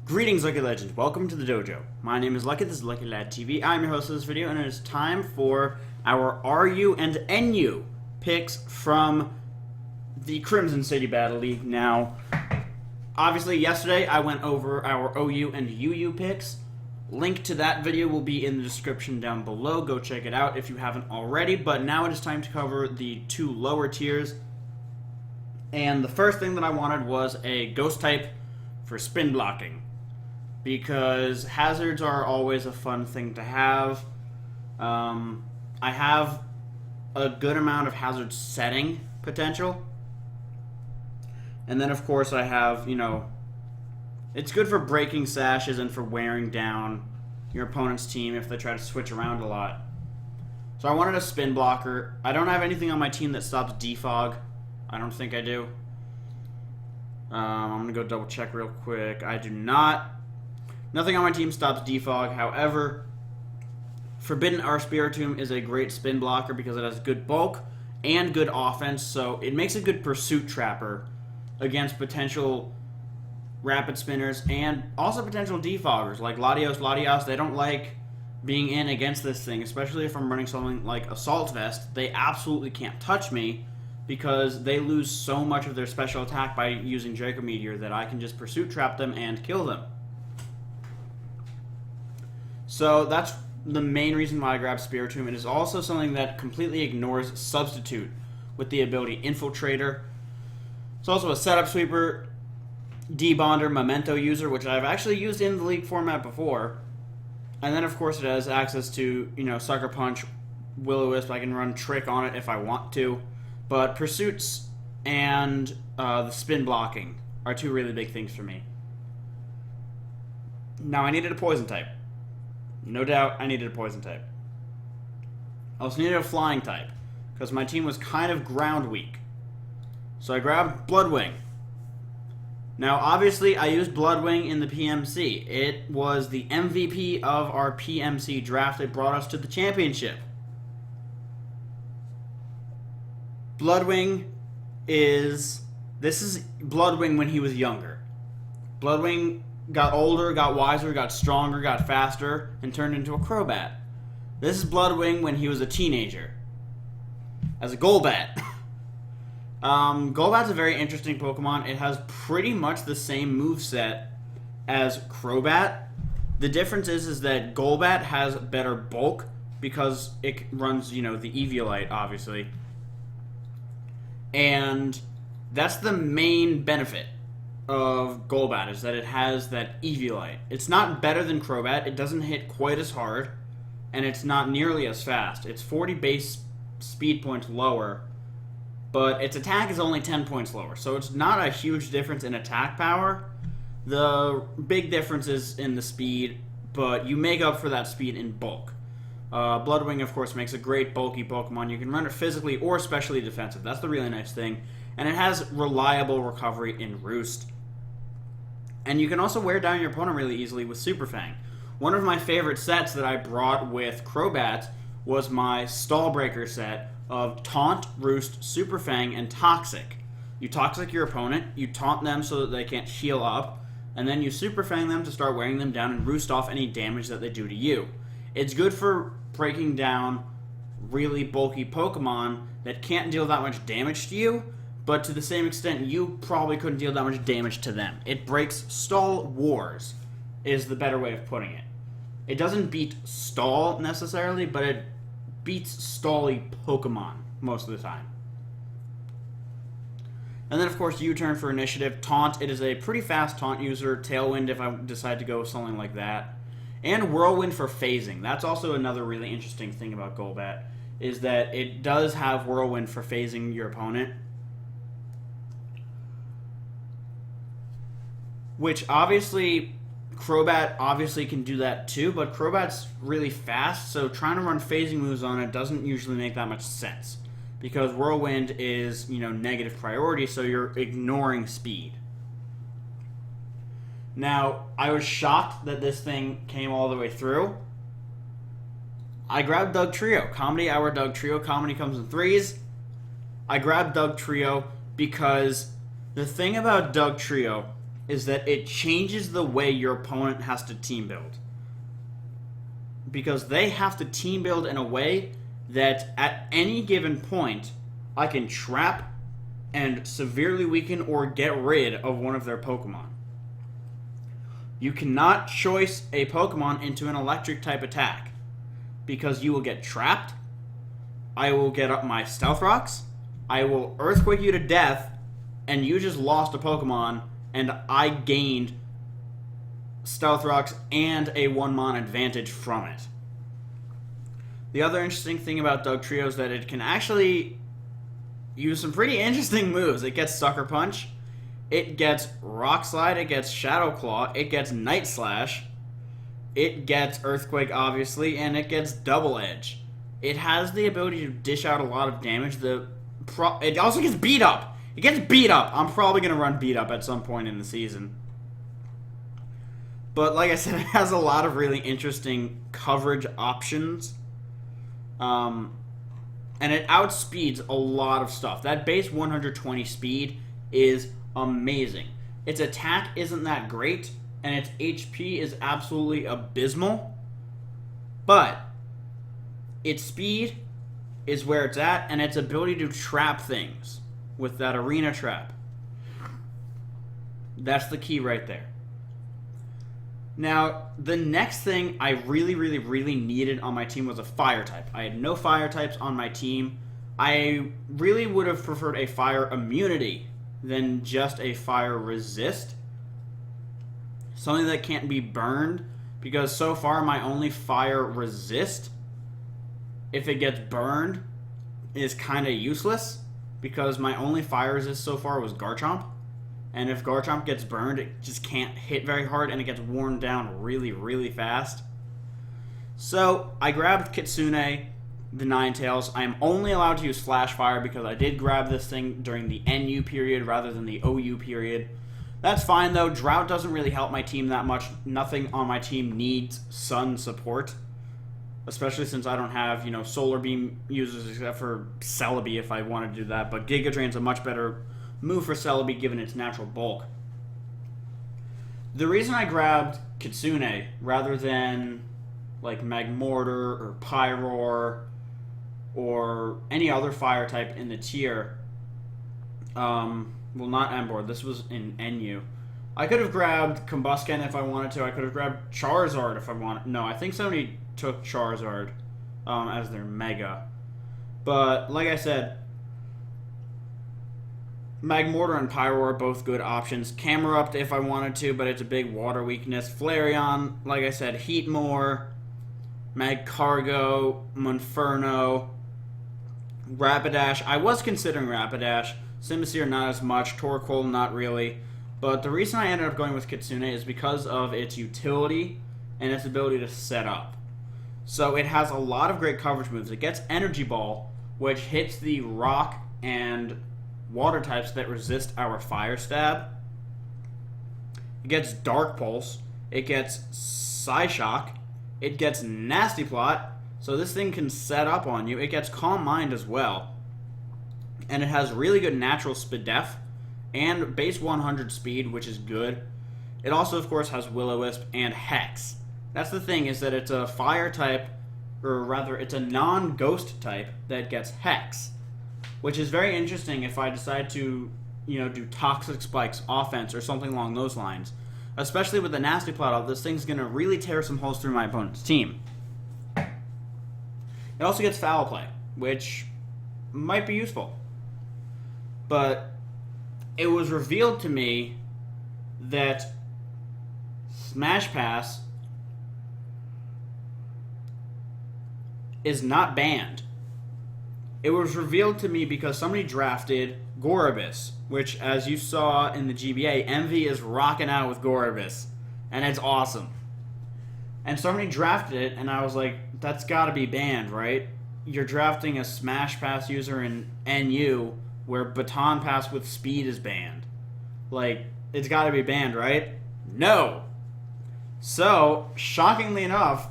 Greetings, Lucky Legends. Welcome to the dojo. My name is Lucky. This is Lucky Lad TV. I'm your host of this video, and it is time for our RU and NU picks from the Crimson City Battle League. Now, obviously, yesterday I went over our OU and UU picks. Link to that video will be in the description down below. Go check it out if you haven't already. But now it is time to cover the two lower tiers. And the first thing that I wanted was a ghost type for spin blocking, because hazards are always a fun thing to have. I have a good amount of hazard setting potential. And then, of course, I have, it's good for breaking sashes and for wearing down your opponent's team if they try to switch around a lot. So I wanted a spin blocker. I don't have anything on my team that stops defog. I don't think I do. I'm going to go double check real quick. I do not. Nothing on my team stops defog. However, Forbidden Arspiratum is a great spin blocker because it has good bulk and good offense, so it makes a good pursuit trapper against potential rapid spinners and also potential defoggers like Latios. They don't like being in against this thing, especially if I'm running something like Assault Vest. They absolutely can't touch me because they lose so much of their special attack by using Draco Meteor that I can just pursuit trap them and kill them. So that's the main reason why I grabbed Spiritomb. It is also something that completely ignores Substitute with the ability Infiltrator. It's also a setup sweeper, debonder, memento user, which I've actually used in the league format before. And then, of course, it has access to, Sucker Punch, Will-O-Wisp. I can run Trick on it if I want to. But Pursuits and the spin blocking are two really big things for me. Now, I needed a poison type. No doubt I needed a poison type. I also needed a flying type, because my team was kind of ground weak. So I grabbed Bloodwing. Now, obviously, I used Bloodwing in the PMC. It was the MVP of our PMC draft. It brought us to the championship. Bloodwing this is Bloodwing when he was younger. Bloodwing got older, got wiser, got stronger, got faster, and turned into a Crobat. This is Bloodwing when he was a teenager. As a Golbat. Golbat's a very interesting Pokemon. It has pretty much the same moveset as Crobat. The difference is that Golbat has better bulk because it runs, the Eviolite, obviously. And that's the main benefit of Golbat, is that it has that Eviolite. It's not better than Crobat. It doesn't hit quite as hard, and it's not nearly as fast. It's 40 base speed points lower, but its attack is only 10 points lower, so it's not a huge difference in attack power. The big difference is in the speed, but you make up for that speed in bulk. Bloodwing, of course, makes a great bulky Pokemon. You can run it physically or specially defensive. That's the really nice thing. And it has reliable recovery in Roost. And you can also wear down your opponent really easily with Super Fang. One of my favorite sets that I brought with Crobat was my Stall Breaker set of Taunt, Roost, Super Fang, and Toxic. You Toxic your opponent, you taunt them so that they can't heal up, and then you Super Fang them to start wearing them down and roost off any damage that they do to you. It's good for breaking down really bulky Pokemon that can't deal that much damage to you, but to the same extent, you probably couldn't deal that much damage to them. It breaks Stall Wars, is the better way of putting it. It doesn't beat Stall necessarily, but it beats Stally Pokemon most of the time. And then, of course, U-turn for initiative. Taunt, it is a pretty fast taunt user. Tailwind if I decide to go with something like that. And Whirlwind for phasing. That's also another really interesting thing about Golbat, is that it does have Whirlwind for phasing your opponent. Which, obviously, Crobat obviously can do that too, but Crobat's really fast, so trying to run phasing moves on it doesn't usually make that much sense. Because Whirlwind is, negative priority, so you're ignoring speed. Now, I was shocked that this thing came all the way through. I grabbed Dugtrio. Comedy Hour Dugtrio. Comedy comes in threes. I grabbed Dugtrio because the thing about Dugtrio is that it changes the way your opponent has to team build. Because they have to team build in a way that at any given point, I can trap and severely weaken or get rid of one of their Pokemon. You cannot choice a Pokemon into an electric type attack, because you will get trapped. I will get up my Stealth Rocks, I will Earthquake you to death, and you just lost a Pokemon, and I gained Stealth Rocks and a 1-mon advantage from it. The other interesting thing about Dugtrio is that it can actually use some pretty interesting moves. It gets Sucker Punch, it gets Rock Slide, it gets Shadow Claw, it gets Night Slash, it gets Earthquake, obviously, and it gets Double Edge. It has the ability to dish out a lot of damage. It also gets Beat Up. It gets Beat Up. I'm probably going to run Beat Up at some point in the season. But like I said, it has a lot of really interesting coverage options. And it outspeeds a lot of stuff. That base 120 speed is amazing. Its attack isn't that great, and its HP is absolutely abysmal. But its speed is where it's at, and its ability to trap things with that arena trap. That's the key right there. Now, the next thing I really, really, really needed on my team was a fire type. I had no fire types on my team. I really would have preferred a fire immunity than just a fire resist. Something that can't be burned, because so far my only fire resist, if it gets burned, is kind of useless, because my only fire resist so far was Garchomp. And if Garchomp gets burned, it just can't hit very hard, and it gets worn down really, really fast. So, I grabbed Kitsune, the Ninetales. I am only allowed to use Flash Fire because I did grab this thing during the NU period rather than the OU period. That's fine, though. Drought doesn't really help my team that much. Nothing on my team needs Sun support, especially since I don't have, Solar Beam users except for Celebi if I want to do that. But Giga Drain's a much better move for Celebi given its natural bulk. The reason I grabbed Kitsune rather than like Magmortar or Pyroar or any other fire type in the tier, well, not Emboar, this was in NU. I could have grabbed Combusken if I wanted to. I could have grabbed Charizard if I wanted. No, I think somebody took Charizard as their Mega. But like I said, Magmortar and Pyroar are both good options. Camerupt if I wanted to, but it's a big water weakness. Flareon, like I said, Heatmor, Magcargo, Monferno, Rapidash. I was considering Rapidash. Simisear, not as much. Torkoal, not really. But the reason I ended up going with Kitsune is because of its utility and its ability to set up. So it has a lot of great coverage moves. It gets Energy Ball, which hits the rock and water types that resist our Fire Stab. It gets Dark Pulse. It gets Psyshock. It gets Nasty Plot, so this thing can set up on you. It gets Calm Mind as well. And it has really good natural Spadef and base 100 speed, which is good. It also, of course, has Will-O-Wisp and Hex. That's the thing, is that it's a fire type, or rather, it's a non-ghost type that gets Hex, which is very interesting if I decide to, do Toxic Spikes offense or something along those lines. Especially with the Nasty Plot out, this thing's going to really tear some holes through my opponent's team. It also gets Foul Play, which might be useful. But it was revealed to me that Smash Pass is not banned. It was revealed to me because somebody drafted Gorobus, which, as you saw in the GBA, Envy is rocking out with Gorobus, and it's awesome. And somebody drafted it, and I was like, that's gotta be banned, right? You're drafting a Smash Pass user in NU where Baton Pass with speed is banned. Like, it's gotta be banned, right? No! So, shockingly enough,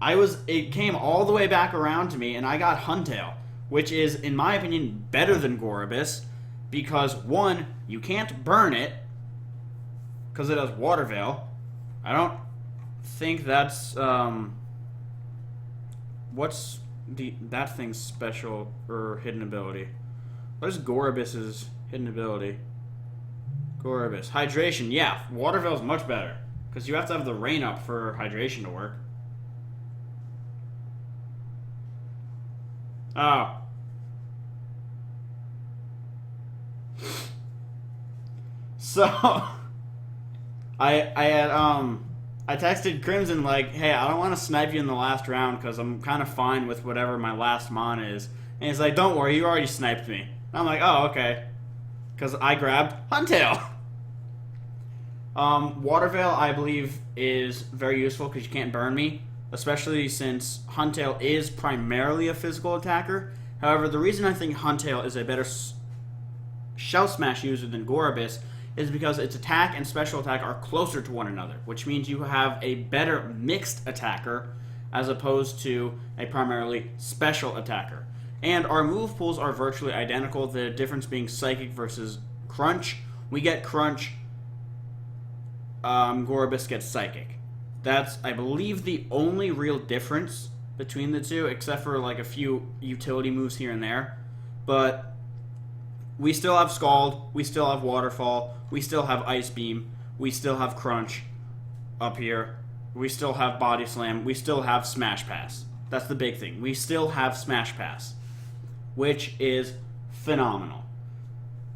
it came all the way back around to me, and I got Huntail, which is, in my opinion, better than Gorobus, because, one, you can't burn it, because it has Water Veil. I don't think that's what's that thing's special or hidden ability. What is Gorobus's hidden ability? Gorobus. Hydration. Yeah, Water Veil is much better. Because you have to have the rain up for hydration to work. Oh. So I texted Crimson like, hey, I don't want to snipe you in the last round because I'm kind of fine with whatever my last mon is. And he's like, don't worry, you already sniped me. And I'm like, oh, okay. Because I grabbed Huntail. Water Veil, I believe, is very useful because you can't burn me, especially since Huntail is primarily a physical attacker. However, the reason I think Huntail is a better Shell Smash user than Gorobus is because its attack and special attack are closer to one another, which means you have a better mixed attacker as opposed to a primarily special attacker. And our move pools are virtually identical, the difference being Psychic versus Crunch. We get Crunch, Gorobus gets Psychic. That's, I believe, the only real difference between the two, except for like a few utility moves here and there. But we still have Scald, we still have Waterfall, we still have Ice Beam, we still have Crunch up here, we still have Body Slam, we still have Smash Pass. That's the big thing. We still have Smash Pass, which is phenomenal.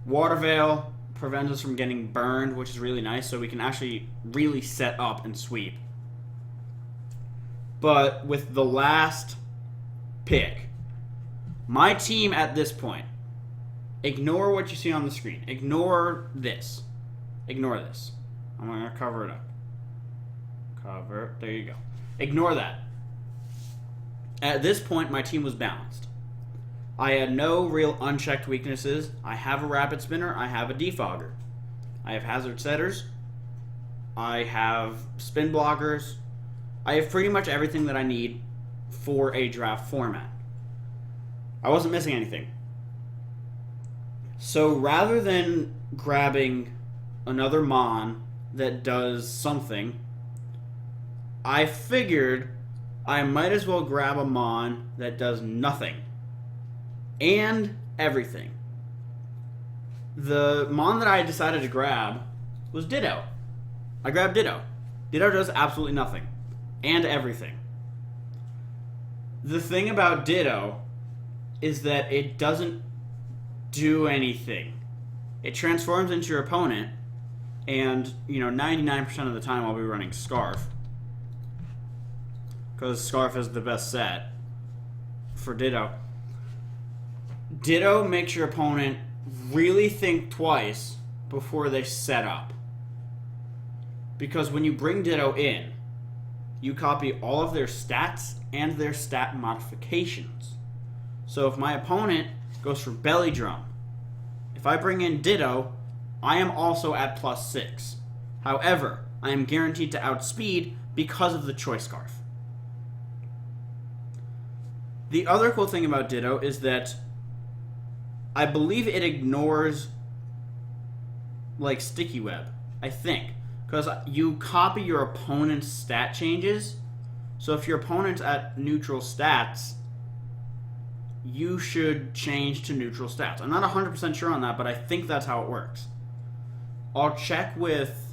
Water Veil prevents us from getting burned, which is really nice, so we can actually really set up and sweep. But with the last pick, my team at this point, ignore what you see on the screen. Ignore this. Ignore this. I'm going to cover it up. Cover. There you go. Ignore that. At this point, my team was balanced. I had no real unchecked weaknesses. I have a Rapid Spinner. I have a Defogger. I have Hazard Setters. I have Spin Blockers. I have pretty much everything that I need for a draft format. I wasn't missing anything. So rather than grabbing another Mon that does something, I figured I might as well grab a Mon that does nothing. And everything. The Mon that I decided to grab was Ditto. I grabbed Ditto. Ditto does absolutely nothing. And everything. The thing about Ditto is that it doesn't do anything. It transforms into your opponent, and 99% of the time I'll be running Scarf, because Scarf is the best set for Ditto. Ditto makes your opponent really think twice before they set up, because when you bring Ditto in, you copy all of their stats and their stat modifications. So if my opponent goes for Belly Drum, if I bring in Ditto, I am also at +6. However, I am guaranteed to outspeed because of the Choice Scarf. The other cool thing about Ditto is that I believe it ignores like Sticky Web, I think. Because you copy your opponent's stat changes. So if your opponent's at neutral stats, you should change to neutral stats. I'm not 100% sure on that, but I think that's how it works. I'll check with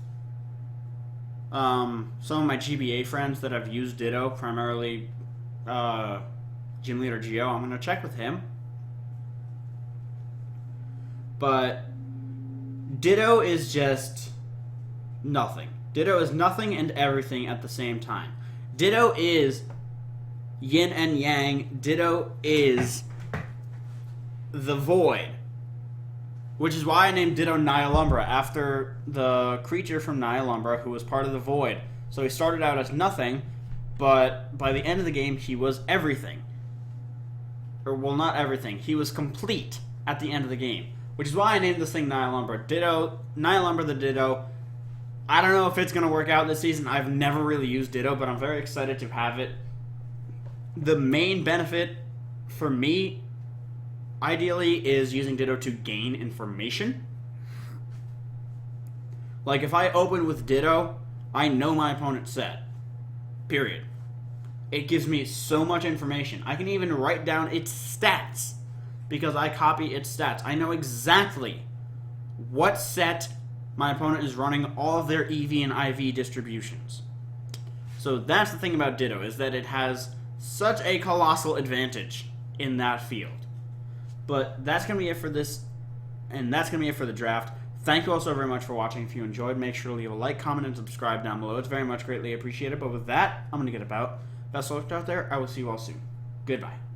some of my GBA friends that have used Ditto, primarily Gym Leader Geo. I'm going to check with him. But Ditto is just nothing. Ditto is nothing and everything at the same time. Ditto is yin and yang. Ditto is the void. Which is why I named Ditto Nihilumbra, after the creature from Nihilumbra who was part of the void. So he started out as nothing, but by the end of the game he was everything. Or, well, not everything. He was complete at the end of the game. Which is why I named this thing Nihilumbra. Ditto, Nihilumbra the Ditto. I don't know if it's going to work out this season. I've never really used Ditto, but I'm very excited to have it. The main benefit for me, ideally, is using Ditto to gain information. Like, if I open with Ditto, I know my opponent's set. Period. It gives me so much information. I can even write down its stats because I copy its stats. I know exactly what set my opponent is running all of their EV and IV distributions. So that's the thing about Ditto, is that it has such a colossal advantage in that field. But that's going to be it for this, and that's going to be it for the draft. Thank you all so very much for watching. If you enjoyed, make sure to leave a like, comment, and subscribe down below. It's very much greatly appreciated. But with that, I'm going to get about. Best of luck out there. I will see you all soon. Goodbye.